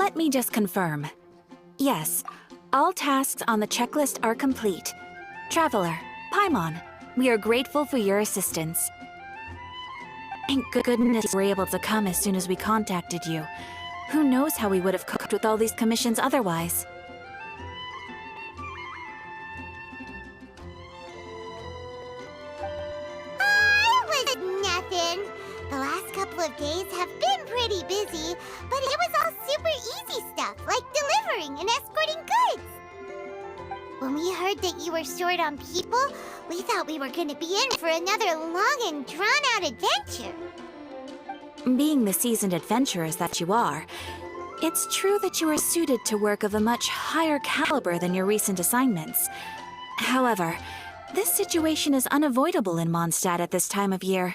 Let me just confirm. Yes, all tasks on the checklist are complete. Traveler, Paimon, we are grateful for your assistance. Thank goodness you were able to come as soon as we contacted you. Who knows how we would have coped with all these commissions otherwise? It was nothing. The last couple of days have been pretty busy, but it was all super easy stuff, like delivering and escorting goods. When we heard that you were short on people, we thought we were going to be in for another long and drawn-out adventure. Being the seasoned adventurers that you are, it's true that you are suited to work of a much higher caliber than your recent assignments. However, this situation is unavoidable in Mondstadt at this time of year.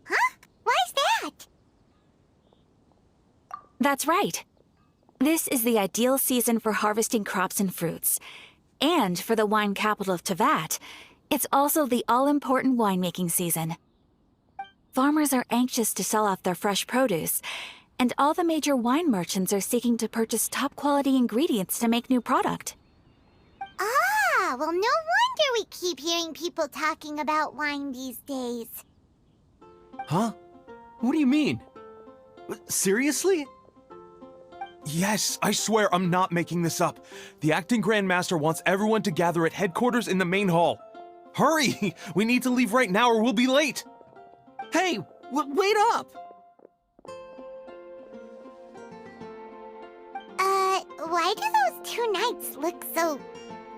Huh? Why's that? That's right. This is the ideal season for harvesting crops and fruits. And for the wine capital of Teyvat, it's also the all-important winemaking season. Farmers are anxious to sell off their fresh produce, and all the major wine merchants are seeking to purchase top-quality ingredients to make new product. Ah, well, no wonder we keep hearing people talking about wine these days. Huh? What do you mean? Seriously? Yes, I swear I'm not making this up. The acting Grand Master wants everyone to gather at headquarters in the main hall. Hurry! We need to leave right now or we'll be late! Hey, wait up! Why do those two knights look so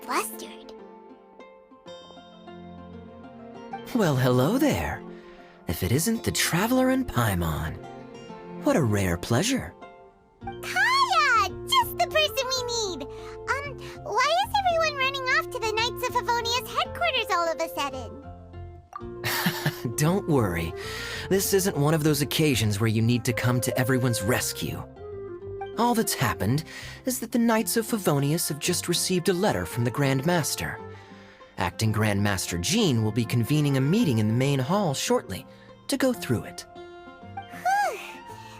flustered? Well, hello there. If it isn't the Traveler and Paimon. What a rare pleasure. Kaya! Just the person we need! Why is everyone running off to the Knights of Favonia's headquarters all of a sudden? Don't worry. This isn't one of those occasions where you need to come to everyone's rescue. All that's happened is that the Knights of Favonius have just received a letter from the Grand Master. Acting Grand Master Jean will be convening a meeting in the main hall shortly to go through it.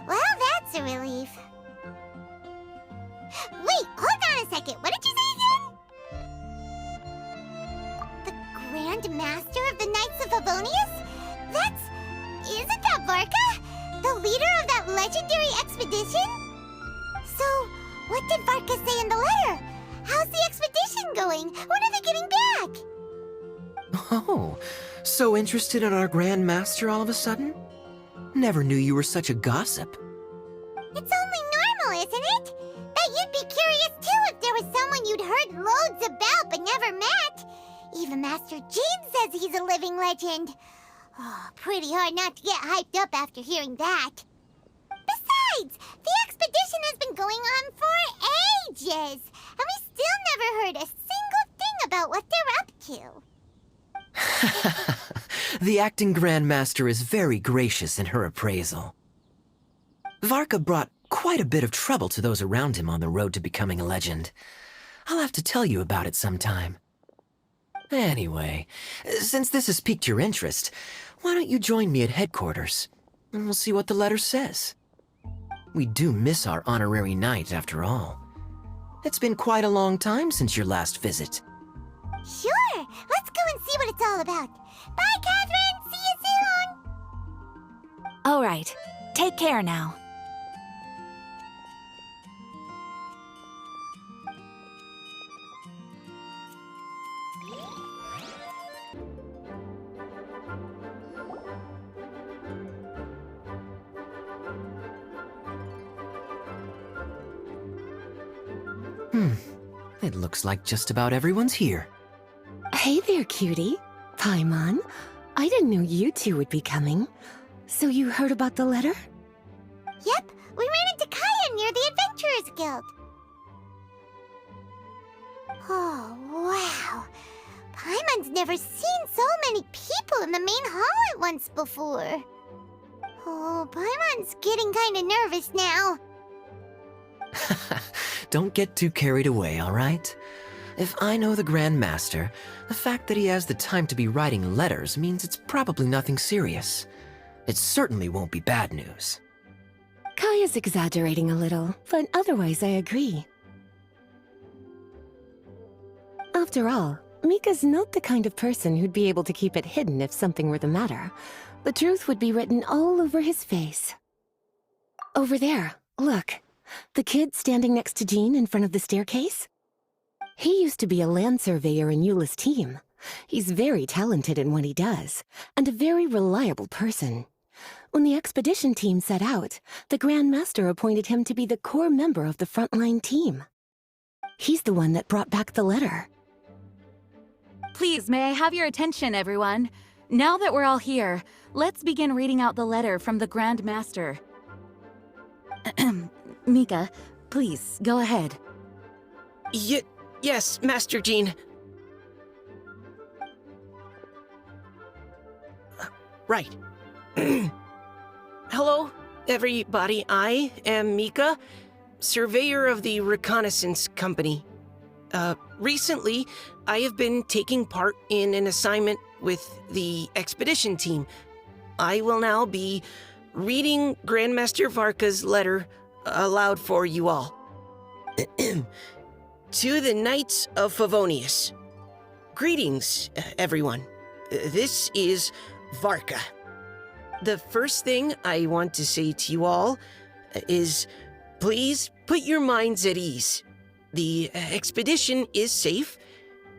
Well, that's a relief. Wait, hold on a second. What did you say again? The Grand Master of the Knights of Favonius? Isn't that Varka? The leader of that legendary expedition? So, what did Varka say in the letter? How's the expedition going? When are they getting back? Oh, so interested in our Grand Master all of a sudden? Never knew you were such a gossip. It's only normal, isn't it? That you'd be curious too if there was someone you'd heard loads about but never met. Even Master Jean says he's a living legend. Oh, pretty hard not to get hyped up after hearing that. Besides, the expedition has been going on for ages, and we still never heard a single thing about what they're up to. The acting Grand Master is very gracious in her appraisal. Varka brought quite a bit of trouble to those around him on the road to becoming a legend. I'll have to tell you about it sometime. Anyway, since this has piqued your interest, why don't you join me at headquarters, and we'll see what the letter says. We do miss our honorary knight, after all. It's been quite a long time since your last visit. Sure, let's go and see what it's all about. Bye, Catherine! See you soon! All right, take care now. It looks like just about everyone's here. Hey there, cutie. Paimon, I didn't know you two would be coming. So you heard about the letter? Yep, we ran into Kaya near the Adventurers Guild. Oh, wow. Paimon's never seen so many people in the main hall at once before. Oh, Paimon's getting kinda nervous now. Don't get too carried away, all right? If I know the Grand Master, the fact that he has the time to be writing letters means it's probably nothing serious. It certainly won't be bad news. Kaya's exaggerating a little, but otherwise I agree. After all, Mika's not the kind of person who'd be able to keep it hidden if something were the matter. The truth would be written all over his face. Over there, look. The kid standing next to Jean in front of the staircase? He used to be a land surveyor in Eula's team. He's very talented in what he does, and a very reliable person. When the expedition team set out, the Grand Master appointed him to be the core member of the frontline team. He's the one that brought back the letter. Please, may I have your attention, everyone? Now that we're all here, let's begin reading out the letter from the Grand Master. Mika, please, go ahead. Yes, Master Jean. Right. Hello, everybody. I am Mika, surveyor of the Reconnaissance Company. Recently, I have been taking part in an assignment with the expedition team. I will now be reading Grandmaster Varka's letter aloud for you all. To the Knights of Favonius. Greetings, everyone. This is Varka. The first thing I want to say to you all is, please put your minds at ease. The expedition is safe,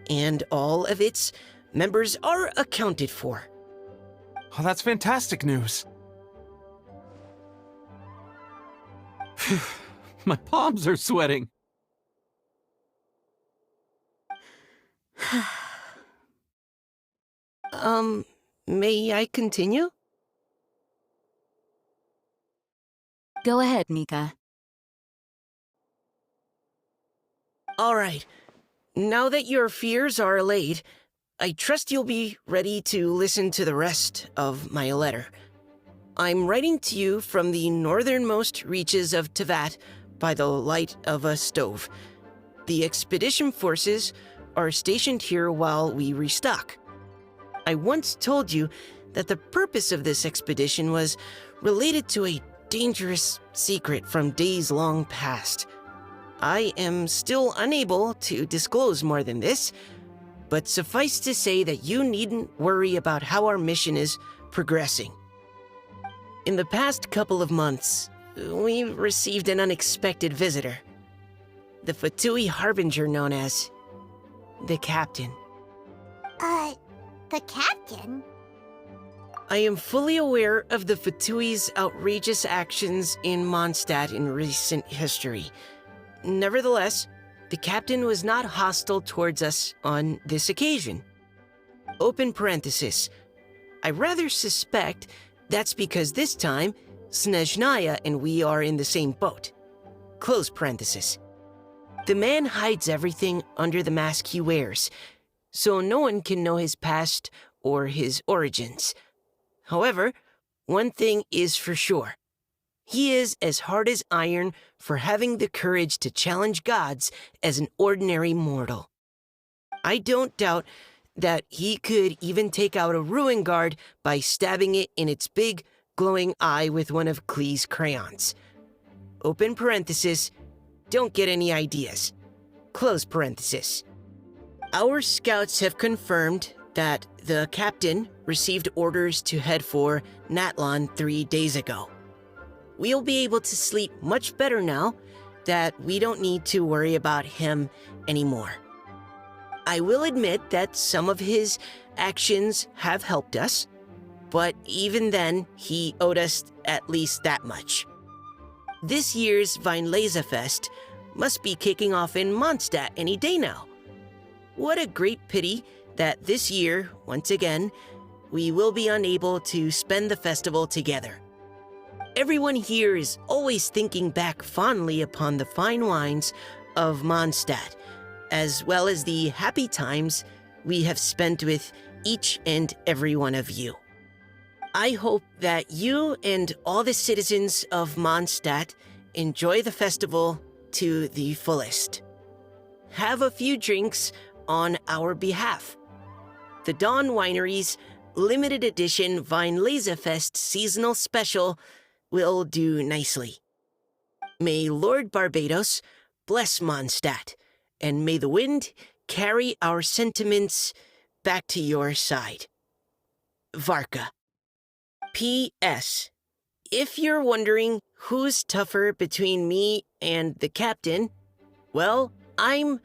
and all of its members are accounted for. Oh, that's fantastic news. My palms are sweating. May I continue? Go ahead, Mika. All right. Now that your fears are allayed, I trust you'll be ready to listen to the rest of my letter. I'm writing to you from the northernmost reaches of Tevat by the light of a stove. The expedition forces are stationed here while we restock. I once told you that the purpose of this expedition was related to a dangerous secret from days long past. I am still unable to disclose more than this, but suffice to say that you needn't worry about how our mission is progressing. In the past couple of months, we received an unexpected visitor. The Fatui Harbinger known as the Captain. The Captain? I am fully aware of the Fatui's outrageous actions in Mondstadt in recent history. Nevertheless, the Captain was not hostile towards us on this occasion. Open parenthesis. I rather suspect that's because this time, Snezhnaya and we are in the same boat. Close parenthesis. The man hides everything under the mask he wears, so no one can know his past or his origins. However, one thing is for sure. He is as hard as iron for having the courage to challenge gods as an ordinary mortal. I don't doubt that he could even take out a ruin guard by stabbing it in its big, glowing eye with one of Klee's crayons. Open parenthesis, don't get any ideas. Close parenthesis. Our scouts have confirmed that the Captain received orders to head for Natlon 3 days ago. We'll be able to sleep much better now that we don't need to worry about him anymore. I will admit that some of his actions have helped us, but even then, he owed us at least that much. This year's Weinlesefest must be kicking off in Mondstadt any day now. What a great pity that this year, once again, we will be unable to spend the festival together. Everyone here is always thinking back fondly upon the fine wines of Mondstadt, as well as the happy times we have spent with each and every one of you. I hope that you and all the citizens of Mondstadt enjoy the festival to the fullest. Have a few drinks on our behalf. The Dawn Winery's limited edition Weinlesefest seasonal special will do nicely. May Lord Barbados bless Mondstadt, and may the wind carry our sentiments back to your side. Varka. P.S. If you're wondering who's tougher between me and the captain, well, I'm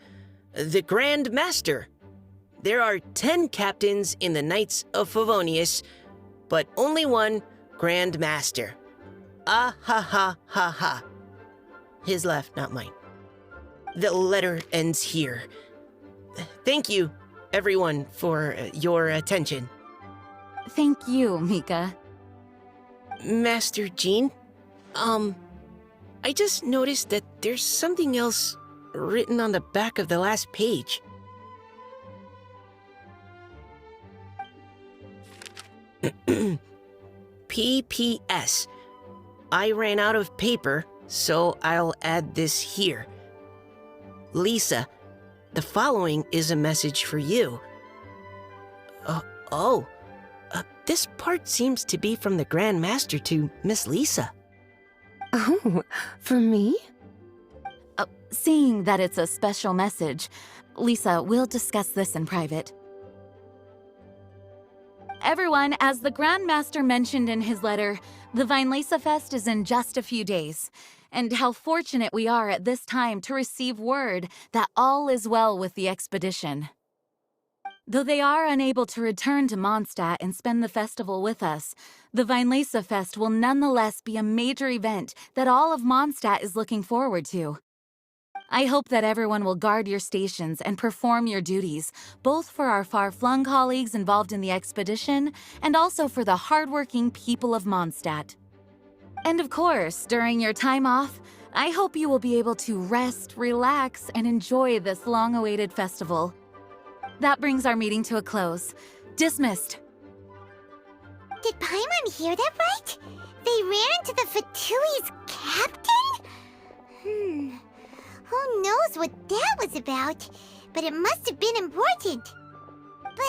the Grand Master. There are 10 captains in the Knights of Favonius, but only one Grand Master. Ah ha ha ha ha. His laugh, not mine. The letter ends here. Thank you, everyone, for your attention. Thank you, Mika. Master Jean, I just noticed that there's something else written on the back of the last page. P.P.S. I ran out of paper, so I'll add this here. Lisa, the following is a message for you. This part seems to be from the Grand Master to Miss Lisa. Oh, for me? Seeing that it's a special message, Lisa, we'll discuss this in private. Everyone, as the Grand Master mentioned in his letter, the Weinlese Fest is in just a few days. And how fortunate we are at this time to receive word that all is well with the expedition. Though they are unable to return to Mondstadt and spend the festival with us, the Weinlese Fest will nonetheless be a major event that all of Mondstadt is looking forward to. I hope that everyone will guard your stations and perform your duties, both for our far-flung colleagues involved in the expedition and also for the hardworking people of Mondstadt. And of course, during your time off, I hope you will be able to rest, relax, and enjoy this long-awaited festival. That brings our meeting to a close. Dismissed. Did Paimon hear that right? They ran into the Fatui's captain? Who knows what that was about? But it must have been important. But,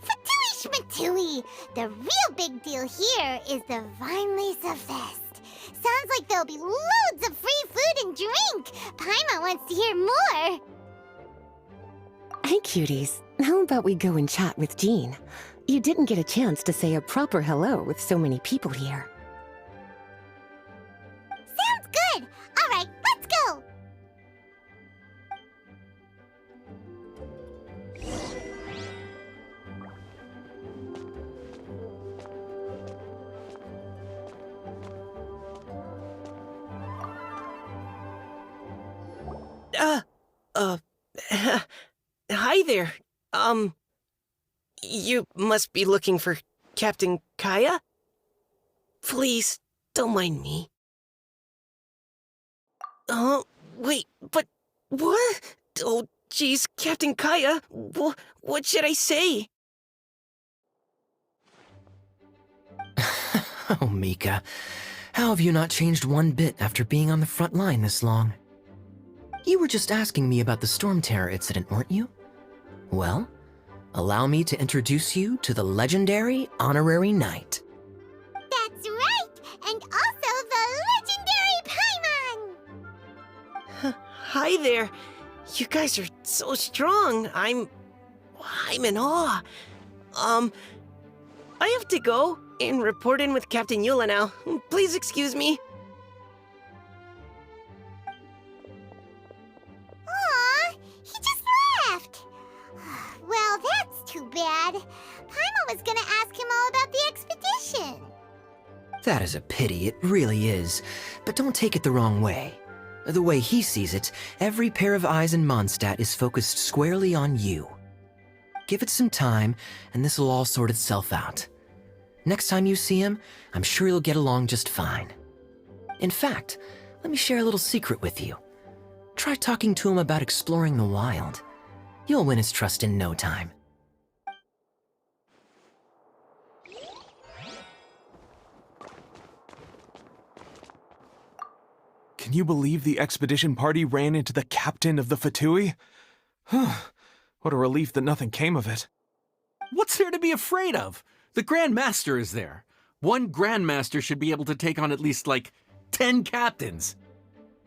Fatui Schmatui! The real big deal here is the Weinlese Fest. Sounds like there'll be loads of free food and drink. Paimon wants to hear more. Hey, cuties. How about we go and chat with Jean? You didn't get a chance to say a proper hello with so many people here. Sounds good! Alright, let's go! Hi there. You must be looking for Captain Kaya? Please, don't mind me. Wait, but what? Oh, geez, Captain Kaya, what should I say? Oh, Mika. How have you not changed one bit after being on the front line this long? You were just asking me about the Storm Terror incident, weren't you? Well, allow me to introduce you to the legendary Honorary Knight. That's right! And also the legendary Paimon! Hi there. You guys are so strong. I'm in awe. I have to go and report in with Captain Eula now. Please excuse me. Aw, he just left. Well, that's too bad. Paimon was gonna ask him all about the expedition. That is a pity, it really is. But don't take it the wrong way. The way he sees it, every pair of eyes in Mondstadt is focused squarely on you. Give it some time, and this will all sort itself out. Next time you see him, I'm sure you'll get along just fine. In fact, let me share a little secret with you. Try talking to him about exploring the wild. You'll win his trust in no time. Can you believe the expedition party ran into the captain of the Fatui? What a relief that nothing came of it. What's there to be afraid of? The Grand Master is there. One Grand Master should be able to take on at least, 10 captains.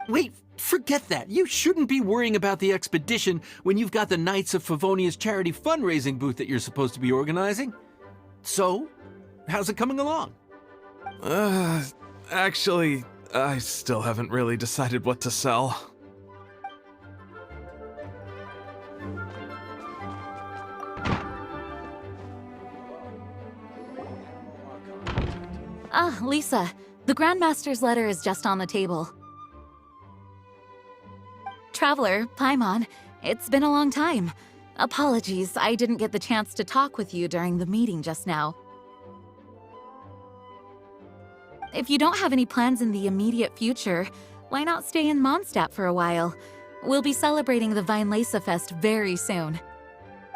Wait, forget that. You shouldn't be worrying about the expedition when you've got the Knights of Favonia's charity fundraising booth that you're supposed to be organizing. So, how's it coming along? Actually, I still haven't really decided what to sell. Ah, Lisa, the Grandmaster's letter is just on the table. Traveler, Paimon, it's been a long time. Apologies, I didn't get the chance to talk with you during the meeting just now. If you don't have any plans in the immediate future, why not stay in Mondstadt for a while? We'll be celebrating the Weinlese Fest very soon.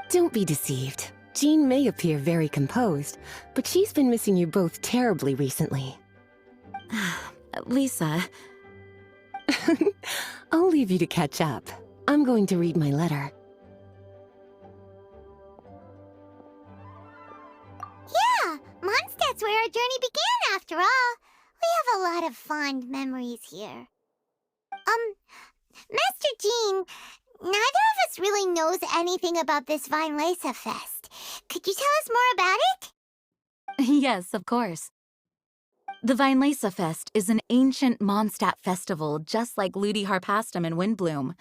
Don't be deceived. Jean may appear very composed, but she's been missing you both terribly recently. Lisa... I'll leave you to catch up. I'm going to read my letter. Yeah, Mondstadt's where our journey began after all. We have a lot of fond memories here. Master Jean, neither of us really knows anything about this Weinlese Fest. Could you tell us more about it? Yes, of course. The Weinlese Fest is an ancient Mondstadt festival just like Ludi Harpastum and Windbloom.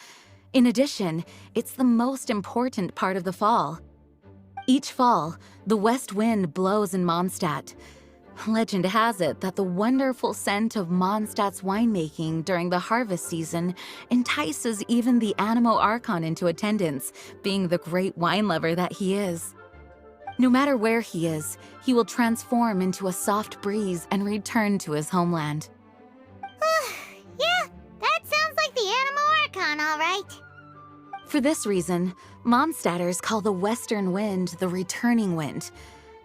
In addition, it's the most important part of the fall. Each fall, the west wind blows in Mondstadt. Legend has it that the wonderful scent of Mondstadt's winemaking during the harvest season entices even the Animo Archon into attendance, being the great wine lover that he is. No matter where he is, he will transform into a soft breeze and return to his homeland. Yeah, that sounds like the Animo Archon, all right. For this reason, Mondstadters call the western wind the returning wind.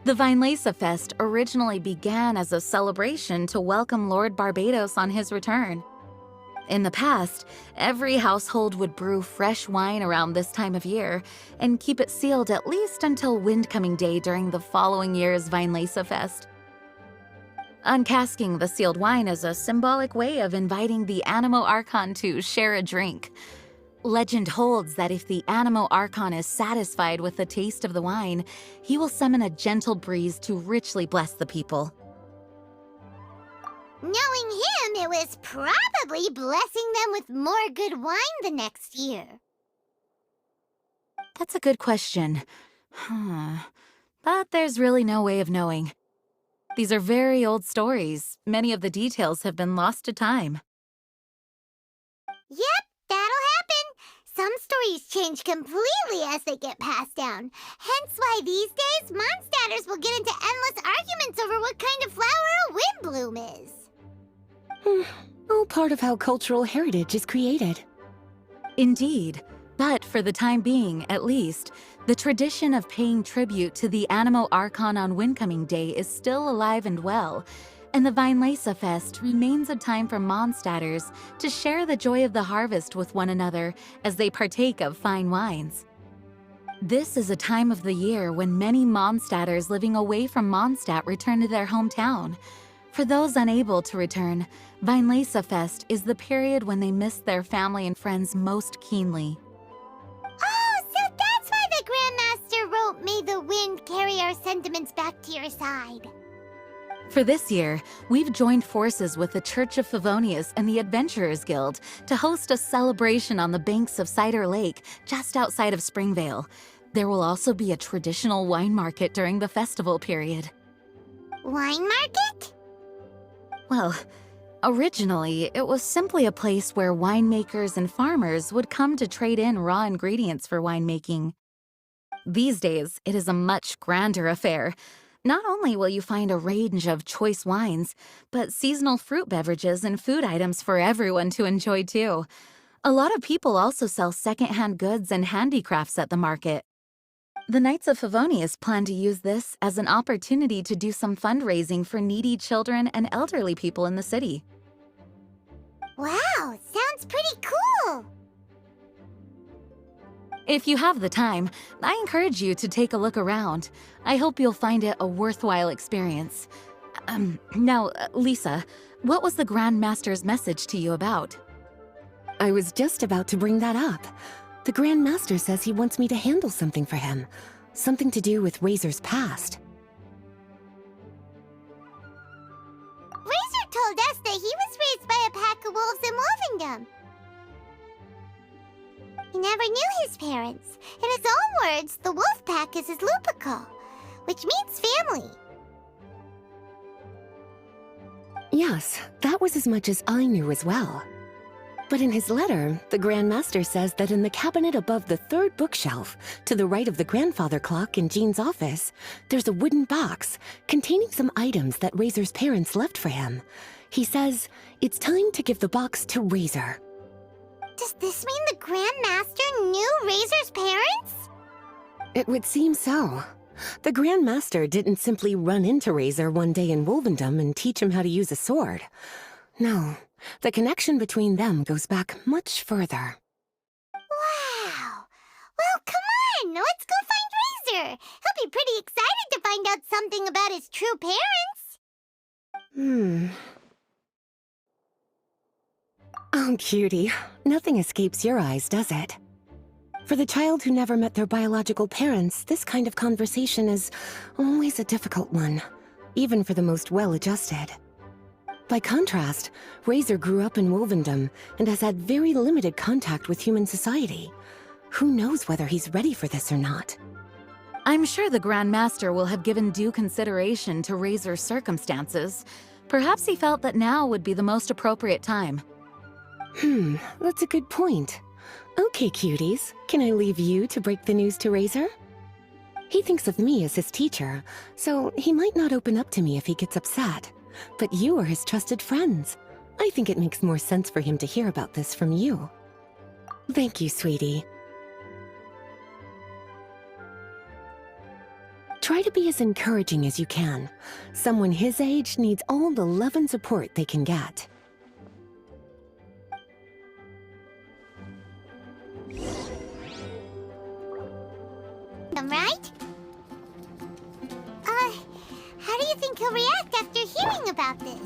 The Weinlese Fest originally began as a celebration to welcome Lord Barbados on his return. In the past, every household would brew fresh wine around this time of year and keep it sealed at least until Windcoming Day during the following year's Weinlese Fest. Uncasking the sealed wine is a symbolic way of inviting the Animo Archon to share a drink. Legend holds that if the Animo Archon is satisfied with the taste of the wine, he will summon a gentle breeze to richly bless the people. Knowing him, it was probably blessing them with more good wine the next year. That's a good question. But there's really no way of knowing. These are very old stories. Many of the details have been lost to time. Yep, that'll happen. Some stories change completely as they get passed down. Hence why these days, Mondstadters will get into endless arguments over what kind of flower a windbloom is. All part of how cultural heritage is created. Indeed, but for the time being, at least, the tradition of paying tribute to the Animo Archon on Windcoming Day is still alive and well, and the Weinlese Fest remains a time for Mondstadters to share the joy of the harvest with one another as they partake of fine wines. This is a time of the year when many Mondstadters living away from Mondstadt return to their hometown. For those unable to return, Weinlese Fest is the period when they miss their family and friends most keenly. Oh, so that's why the Grandmaster wrote, "May the wind carry our sentiments back to your side." For this year, we've joined forces with the Church of Favonius and the Adventurers Guild to host a celebration on the banks of Cider Lake just outside of Springvale. There will also be a traditional wine market during the festival period. Wine market? Well, originally, it was simply a place where winemakers and farmers would come to trade in raw ingredients for winemaking. These days, it is a much grander affair. Not only will you find a range of choice wines, but seasonal fruit beverages and food items for everyone to enjoy too. A lot of people also sell secondhand goods and handicrafts at the market. The Knights of Favonius plan to use this as an opportunity to do some fundraising for needy children and elderly people in the city. Wow, sounds pretty cool. If you have the time, I encourage you to take a look around. I hope you'll find it a worthwhile experience. Now, Lisa, what was the Grand Master's message to you about? I was just about to bring that up. The Grand Master says he wants me to handle something for him. Something to do with Razor's past. Razor told us that he was raised by a pack of wolves in Wolvendom. He never knew his parents. In his own words, the wolf pack is his lupical, which means family. Yes, that was as much as I knew as well. But in his letter, the Grand Master says that in the cabinet above the third bookshelf, to the right of the grandfather clock in Jean's office, there's a wooden box containing some items that Razor's parents left for him. He says it's time to give the box to Razor. Does this mean the Grand Master knew Razor's parents? It would seem so. The Grand Master didn't simply run into Razor one day in Wolvendom and teach him how to use a sword. No, the connection between them goes back much further. Wow! Well, come on! Let's go find Razor! He'll be pretty excited to find out something about his true parents! Oh, cutie. Nothing escapes your eyes, does it? For the child who never met their biological parents, this kind of conversation is always a difficult one, even for the most well-adjusted. By contrast, Razor grew up in Wolvendom and has had very limited contact with human society. Who knows whether he's ready for this or not? I'm sure the Grand Master will have given due consideration to Razor's circumstances. Perhaps he felt that now would be the most appropriate time. That's a good point. Okay, cuties, can I leave you to break the news to Razor? He thinks of me as his teacher, so he might not open up to me if he gets upset. But you are his trusted friends. I think it makes more sense for him to hear about this from you. Thank you, sweetie. Try to be as encouraging as you can. Someone his age needs all the love and support they can get. Right? How do you think he'll react after hearing about this?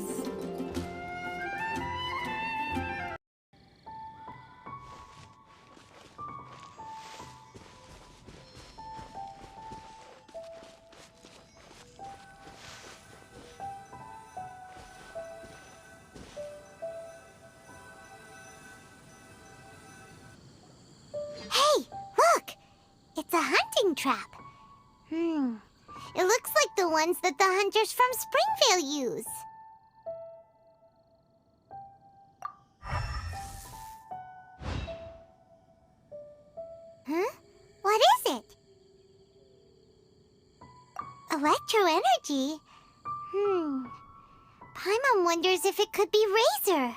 Hey, look! It's a hunting trap. It looks like the ones that the hunters from Springvale use. Huh? What is it? Electro-energy? Paimon wonders if it could be Razor.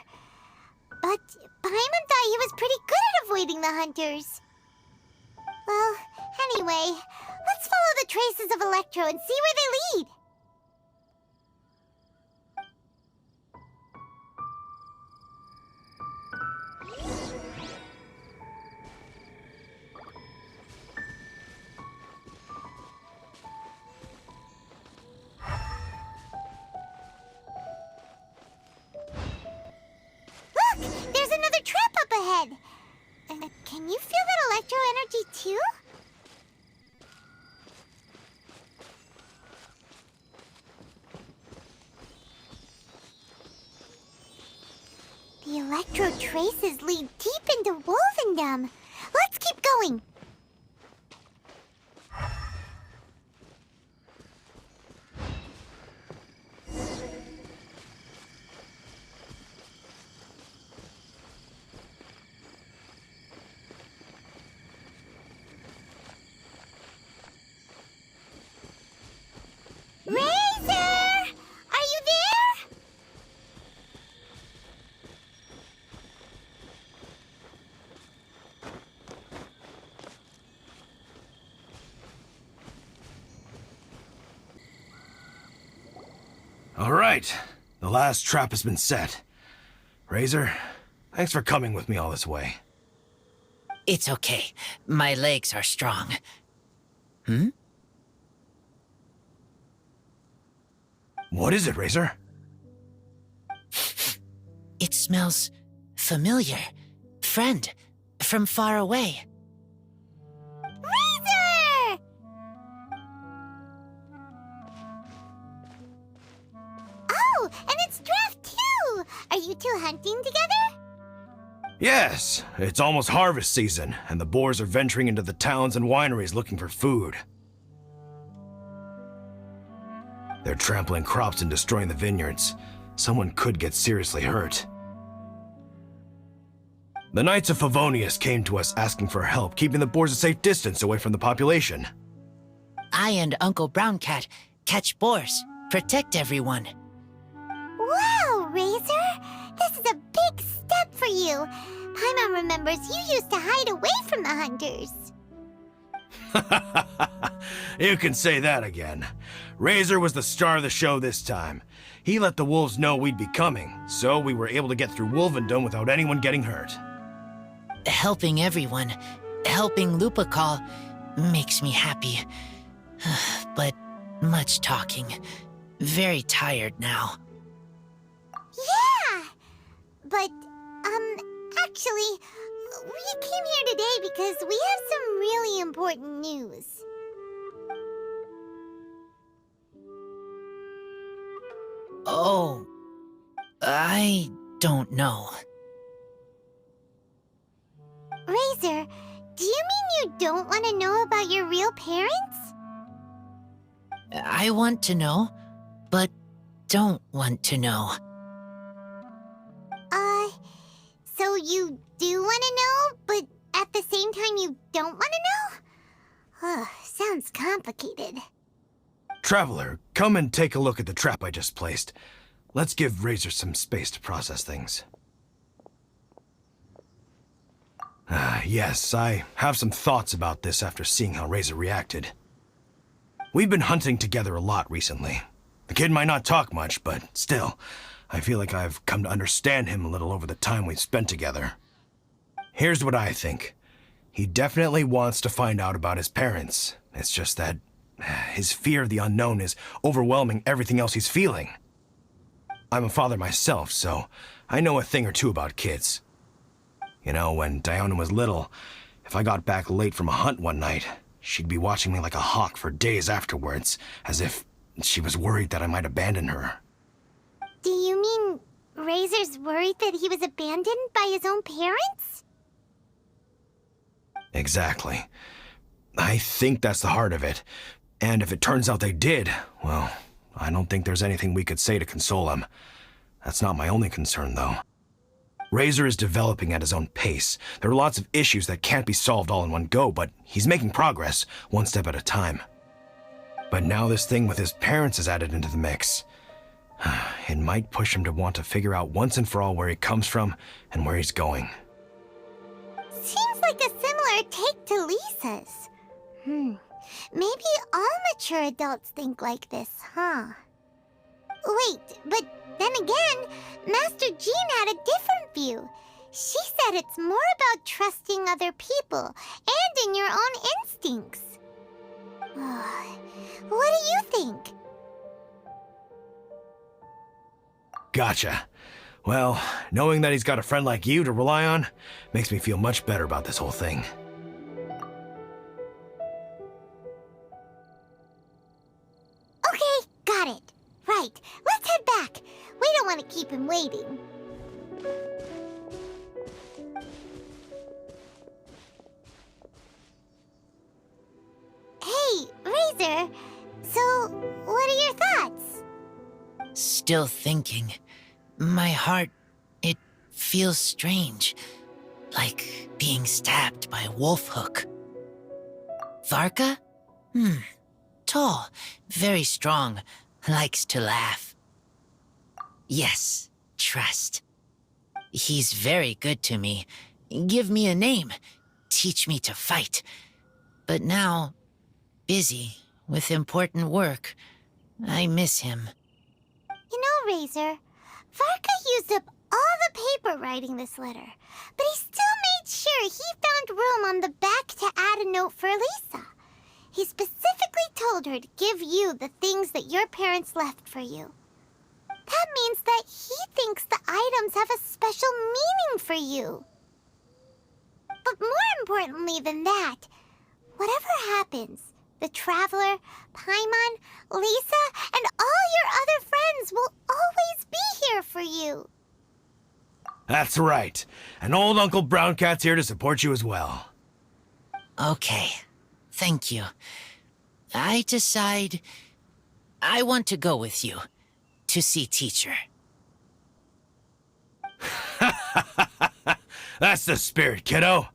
But Paimon thought he was pretty good at avoiding the hunters. Well, anyway, let's follow the traces of Electro and see where they lead. Look! There's another trap up ahead! Can you feel that electro energy too? The electro traces lead deep into Wolvendom. Let's keep going. Razor! Are you there? All right, the last trap has been set. Razor, thanks for coming with me all this way. It's okay. My legs are strong. What is it, Razor? It smells familiar. friend from far away. Razor! Oh, and it's Draft too! Are you two hunting together? Yes, it's almost harvest season, and the boars are venturing into the towns and wineries looking for food. They're trampling crops and destroying the vineyards. Someone could get seriously hurt. The Knights of Favonius came to us asking for help keeping the boars a safe distance away from the population. I and Uncle Brown Cat catch boars, protect everyone. Wow, Razor! This is a big step for you. Paimon remembers you used to hide away from the hunters. You can say that again. Razor was the star of the show this time. He let the wolves know we'd be coming, so we were able to get through Wolvendom without anyone getting hurt. Helping everyone, helping Lupercal, makes me happy. But much talking. Very tired now. Yeah! But, actually, we came here today because we have some really important news. Oh, I don't know. Razor, do you mean you don't want to know about your real parents? I want to know, but don't want to know. So you do want to know, but at the same time you don't want to know? Sounds complicated. Traveler, come and take a look at the trap I just placed. Let's give Razor some space to process things. Yes, I have some thoughts about this after seeing how Razor reacted. We've been hunting together a lot recently. The kid might not talk much, but still, I feel like I've come to understand him a little over the time we've spent together. Here's what I think. He definitely wants to find out about his parents. It's just that his fear of the unknown is overwhelming everything else he's feeling. I'm a father myself, so I know a thing or two about kids. You know, when Diona was little, if I got back late from a hunt one night, she'd be watching me like a hawk for days afterwards, as if she was worried that I might abandon her. Do you mean Razor's worried that he was abandoned by his own parents? Exactly. I think that's the heart of it. And if it turns out they did, well, I don't think there's anything we could say to console him. That's not my only concern, though. Razor is developing at his own pace. There are lots of issues that can't be solved all in one go, but he's making progress, one step at a time. But now this thing with his parents is added into the mix. It might push him to want to figure out once and for all where he comes from and where he's going. Seems like a similar take to Lisa's. Maybe all mature adults think like this, huh? Wait, but then again, Master Jean had a different view. She said it's more about trusting other people and in your own instincts. What do you think? Gotcha. Well, knowing that he's got a friend like you to rely on makes me feel much better about this whole thing. Okay, got it. Right, let's head back. We don't want to keep him waiting. Hey, Razor. So, what are your thoughts? Still thinking. My heart, it feels strange. Like being stabbed by a wolf hook. Varka? Tall, very strong, likes to laugh. Yes, trust. He's very good to me. Give me a name. Teach me to fight. But now, busy with important work. I miss him. You know, Razor, Varka used up all the paper writing this letter, but he still made sure he found room on the back to add a note for Lisa. He specifically told her to give you the things that your parents left for you. That means that he thinks the items have a special meaning for you. But more importantly than that, whatever happens, the Traveler, Paimon, Lisa, and all your other friends will always be here for you. That's right. And old Uncle Brown Cat's here to support you as well. Okay, thank you. I decide I want to go with you to see teacher. That's the spirit, kiddo.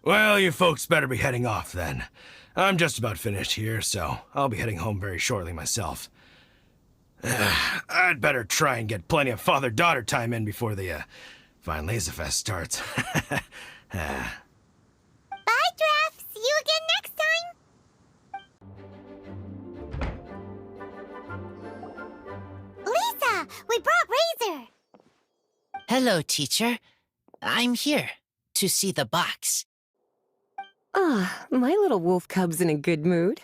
Well, you folks better be heading off then. I'm just about finished here, so I'll be heading home very shortly myself. I'd better try and get plenty of father-daughter time in before the fine Laserfest starts. Bye, Draf. See you again next time. Lisa, we brought Razor. Hello, teacher. I'm here to see the box. Ah, my little wolf cub's in a good mood.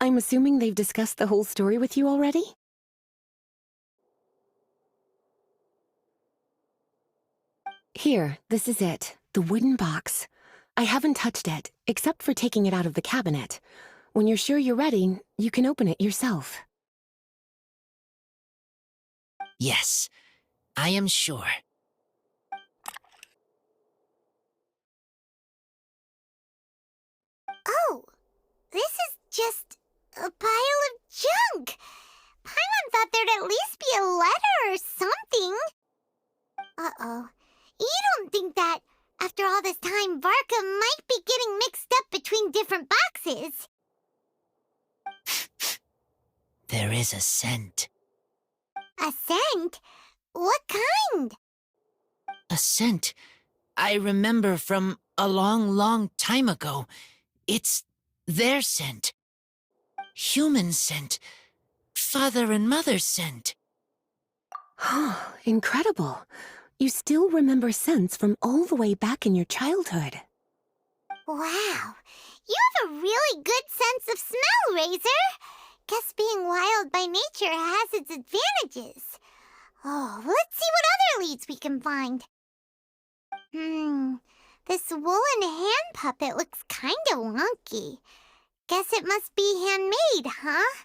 I'm assuming they've discussed the whole story with you already? Here, this is it, the wooden box. I haven't touched it, except for taking it out of the cabinet. When you're sure you're ready, you can open it yourself. Yes, I am sure. Oh, this is just a pile of junk. Paimon thought there'd at least be a letter or something. Uh-oh. You don't think that, after all this time, Varka might be getting mixed up between different boxes? There is a scent. A scent? What kind? A scent I remember from a long, long time ago. It's their scent. Human scent. Father and mother scent. Incredible. You still remember scents from all the way back in your childhood. Wow. You have a really good sense of smell, Razor. Guess being wild by nature has its advantages. Oh, let's see what other leads we can find. This woolen hand puppet looks kinda wonky. Guess it must be handmade, huh?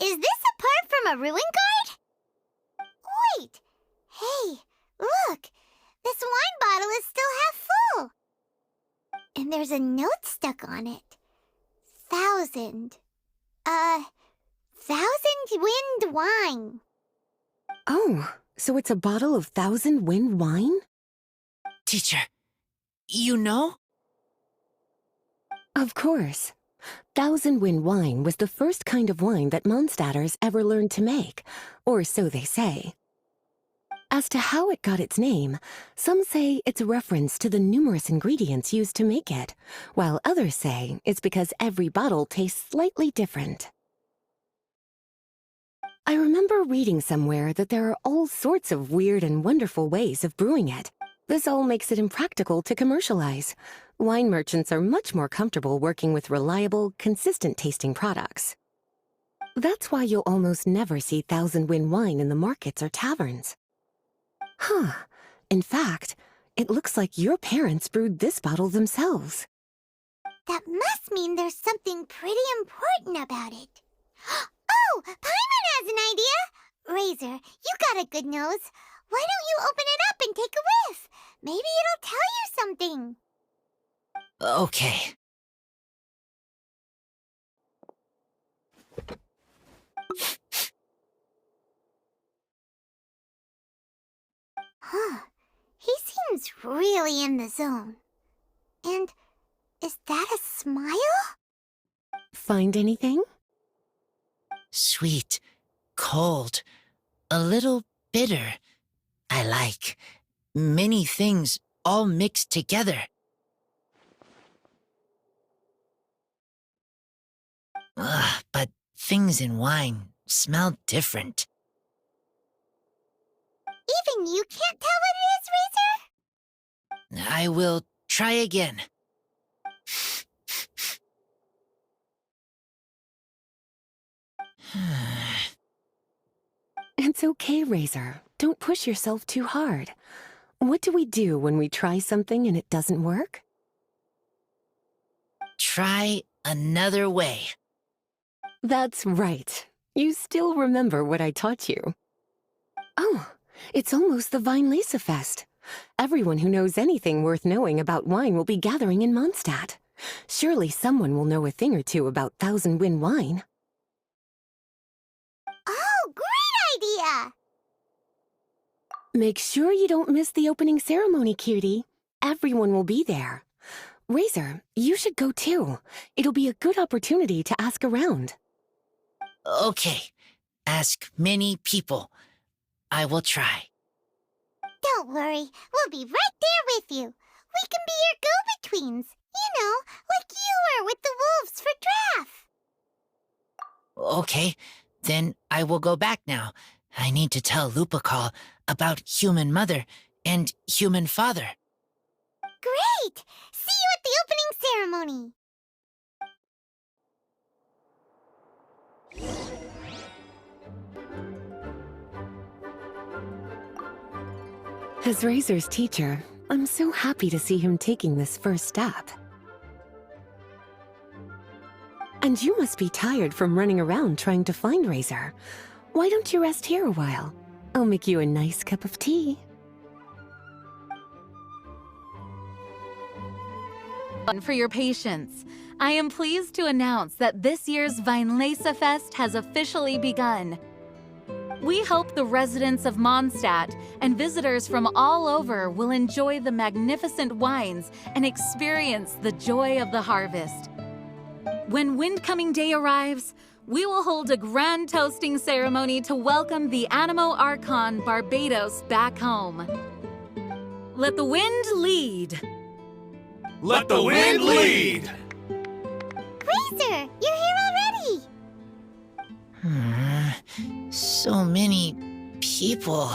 Is this a part from a ruin guard? Wait! Hey, look! This wine bottle is still half full! And there's a note stuck on it. 1,000 wind wine. Oh, so it's a bottle of 1,000 wind wine? Teacher, you know? Of course. 1,000 wind wine was the first kind of wine that Mondstadters ever learned to make, or so they say. As to how it got its name, some say it's a reference to the numerous ingredients used to make it, while others say it's because every bottle tastes slightly different. I remember reading somewhere that there are all sorts of weird and wonderful ways of brewing it. This all makes it impractical to commercialize. Wine merchants are much more comfortable working with reliable, consistent-tasting products. That's why you'll almost never see 1,000 wind wine in the markets or taverns. Huh. In fact, it looks like your parents brewed this bottle themselves. That must mean there's something pretty important about it. Oh, Paimon has an idea! Razor, you got a good nose. Why don't you open it up and take a whiff? Maybe it'll tell you something. Okay. Huh. He seems really in the zone. And is that a smile? Find anything? Sweet, cold, a little bitter. I like many things all mixed together. But things in wine smell different. Even you can't tell what it is, Razor? I will try again. It's okay, Razor. Don't push yourself too hard. What do we do when we try something and it doesn't work? try another way. That's right. You still remember what I taught you. Oh, it's almost the Weinlese Fest. Everyone who knows anything worth knowing about wine will be gathering in Mondstadt. Surely someone will know a thing or two about Thousand Wind wine. Oh, great idea! Make sure you don't miss the opening ceremony, cutie. Everyone will be there. Razor, you should go too. It'll be a good opportunity to ask around. Okay, ask many people. I will try. Don't worry, we'll be right there with you. We can be your go-betweens. You know, like you were with the wolves for Draff. Okay, then I will go back now. I need to tell Lupacol about Human Mother and Human Father. Great! See you at the opening ceremony. As Razor's teacher, I'm so happy to see him taking this first step. And you must be tired from running around trying to find Razor. Why don't you rest here a while? I'll make you a nice cup of tea. For your patience. I am pleased to announce that this year's Weinlese Fest has officially begun. We hope the residents of Mondstadt and visitors from all over will enjoy the magnificent wines and experience the joy of the harvest. When Windcoming Day arrives, we will hold a grand toasting ceremony to welcome the Animo Archon Barbados back home. Let the wind lead. Let the wind lead! Razor, you're here already. So many people.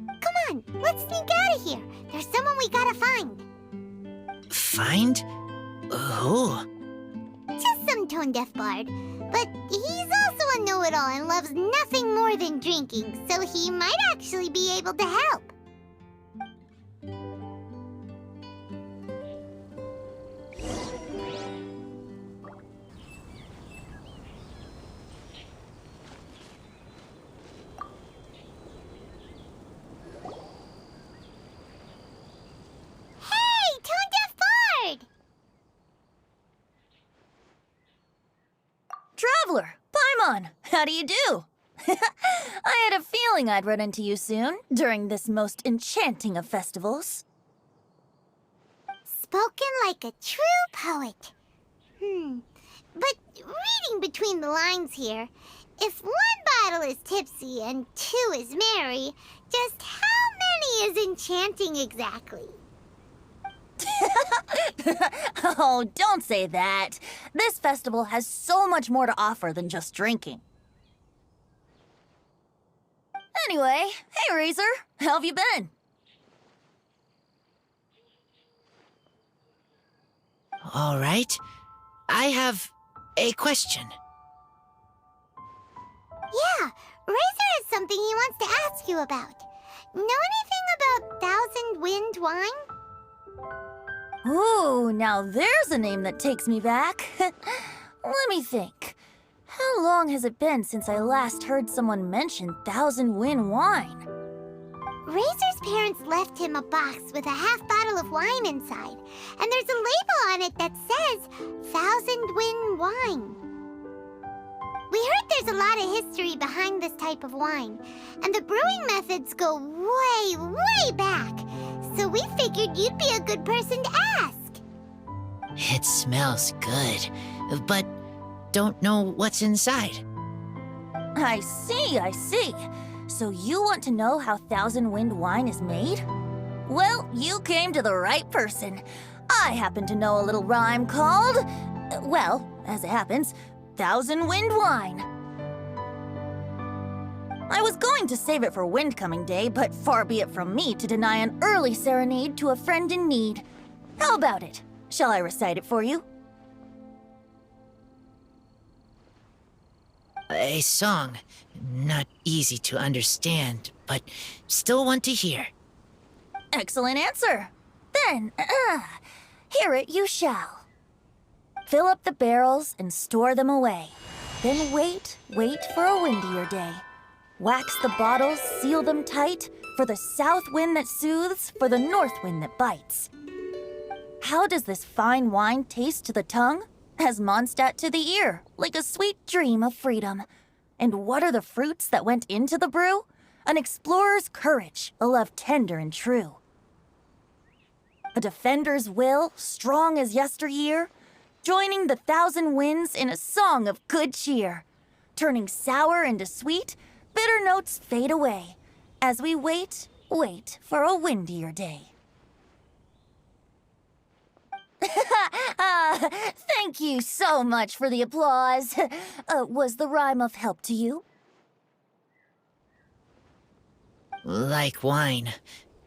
Come on, let's sneak out of here. There's someone we gotta find. Find? Who? Just some tone-deaf bard. But he's also a know-it-all and loves nothing more than drinking, so he might actually be able to help. Traveler, Paimon, how do you do? I had a feeling I'd run into you soon, during this most enchanting of festivals. Spoken like a true poet. But reading between the lines here, if one bottle is tipsy and two is merry, just how many is enchanting exactly? Oh, don't say that. This festival has so much more to offer than just drinking. Anyway, hey Razor, how have you been? All right. I have a question. Yeah, Razor has something he wants to ask you about. Know anything about Thousand Wind wine? Ooh, now there's a name that takes me back. Let me think. How long has it been since I last heard someone mention Thousand Wind wine? Razor's parents left him a box with a half bottle of wine inside, and there's a label on it that says Thousand Wind wine. We heard there's a lot of history behind this type of wine, and the brewing methods go way, way back. So we figured you'd be a good person to ask. It smells good, but don't know what's inside. I see, I see. So you want to know how Thousand Wind wine is made? Well, you came to the right person. I happen to know a little rhyme called, well, as it happens, Thousand Wind wine. I was going to save it for Windcoming Day, but far be it from me to deny an early serenade to a friend in need. How about it? Shall I recite it for you? A song. Not easy to understand, but still want to hear. Excellent answer. Then, hear it you shall. Fill up the barrels and store them away. Then wait for a windier day. Wax the bottles, seal them tight, for the south wind that soothes, for the north wind that bites. How does this fine wine taste to the tongue? As Mondstadt to the ear, like a sweet dream of freedom. And what are the fruits that went into the brew? An explorer's courage, a love tender and true. A defender's will, strong as yesteryear, joining the thousand winds in a song of good cheer. Turning sour into sweet, bitter notes fade away, as we wait for a windier day. Thank you so much for the applause. Was the rhyme of help to you? Like wine.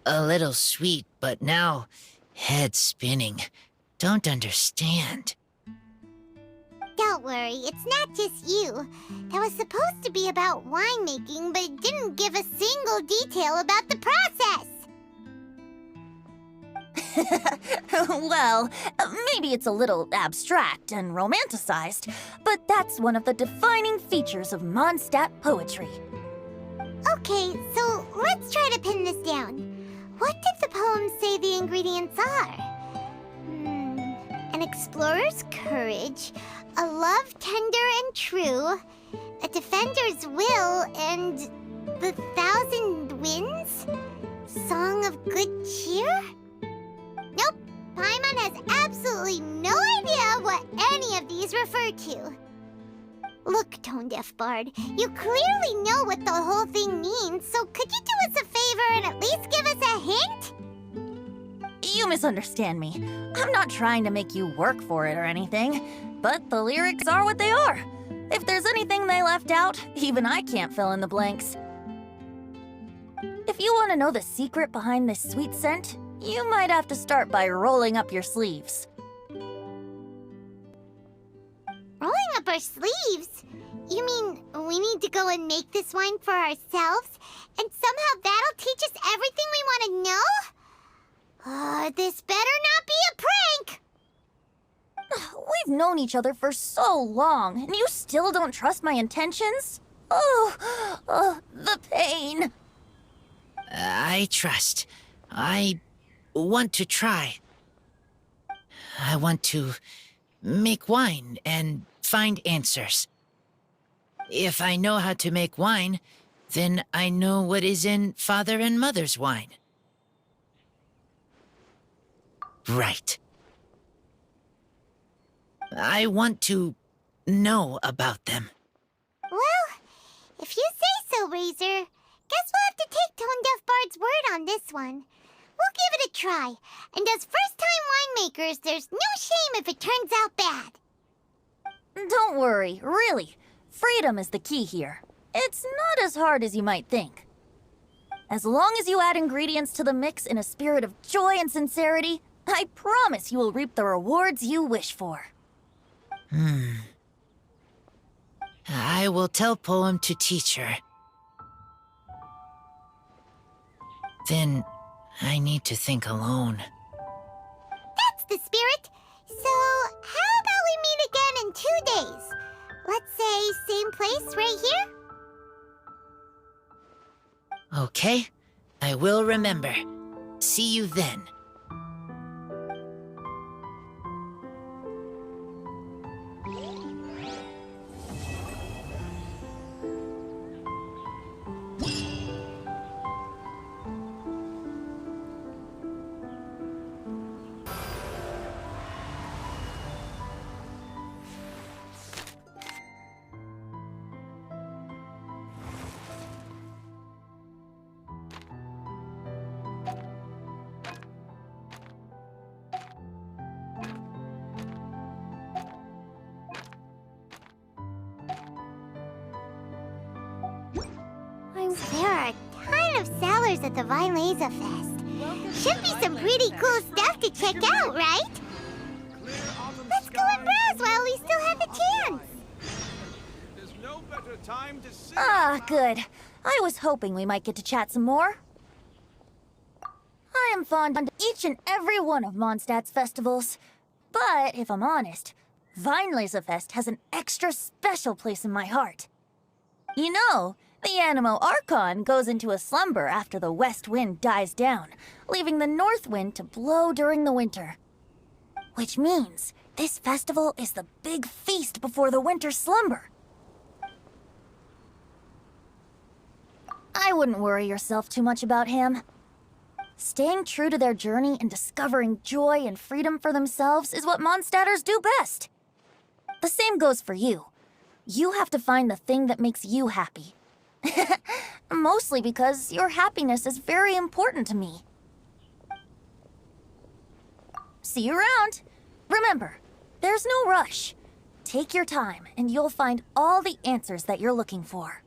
A little sweet, but now head spinning. Don't understand. Don't worry, it's not just you. That was supposed to be about winemaking, but it didn't give a single detail about the process. Well, maybe it's a little abstract and romanticized, but that's one of the defining features of Mondstadt poetry. Okay, so let's try to pin this down. What did the poem say the ingredients are? An explorer's courage, a love tender and true, a defender's will, and the thousand winds? Song of good cheer? Nope, Paimon has absolutely no idea what any of these refer to. Look, tone-deaf bard, you clearly know what the whole thing means, so could you do us a favor and at least give us a hint? You misunderstand me. I'm not trying to make you work for it or anything, but the lyrics are what they are. If there's anything they left out, even I can't fill in the blanks. If you want to know the secret behind this sweet scent, you might have to start by rolling up your sleeves. Rolling up our sleeves? You mean we need to go and make this wine for ourselves? And somehow that'll teach us everything we want to know? This better not be a prank! We've known each other for so long, and you still don't trust my intentions? Oh, the pain. I trust. I want to try. I want to make wine and find answers. If I know how to make wine, then I know what is in Father and Mother's wine. Right. I want to know about them. Well, if you say so, Razor, guess we'll have to take Tone-Deaf Bard's word on this one. We'll give it a try, and as first-time winemakers, there's no shame if it turns out bad. Don't worry, really. Freedom is the key here. It's not as hard as you might think. As long as you add ingredients to the mix in a spirit of joy and sincerity, I promise you will reap the rewards you wish for. I will tell Poem to teach her. Then I need to think alone. That's the spirit. So, how about we meet again in 2 days? Let's say same place right here? Okay, I will remember. See you then. There are a ton of sellers at the Vinelaza Fest. Should be some pretty cool stuff to check out, right? Let's go and browse while we still have the chance. There's no better time to see. Good. I was hoping we might get to chat some more. I am fond of each and every one of Mondstadt's festivals. But if I'm honest, Vinelasafest has an extra special place in my heart. You know, the Animo Archon goes into a slumber after the west wind dies down, leaving the north wind to blow during the winter. Which means this festival is the big feast before the winter slumber. I wouldn't worry yourself too much about him. Staying true to their journey and discovering joy and freedom for themselves is what Mondstadters do best. The same goes for you. You have to find the thing that makes you happy. Mostly because your happiness is very important to me. See you around. Remember, there's no rush. Take your time and you'll find all the answers that you're looking for.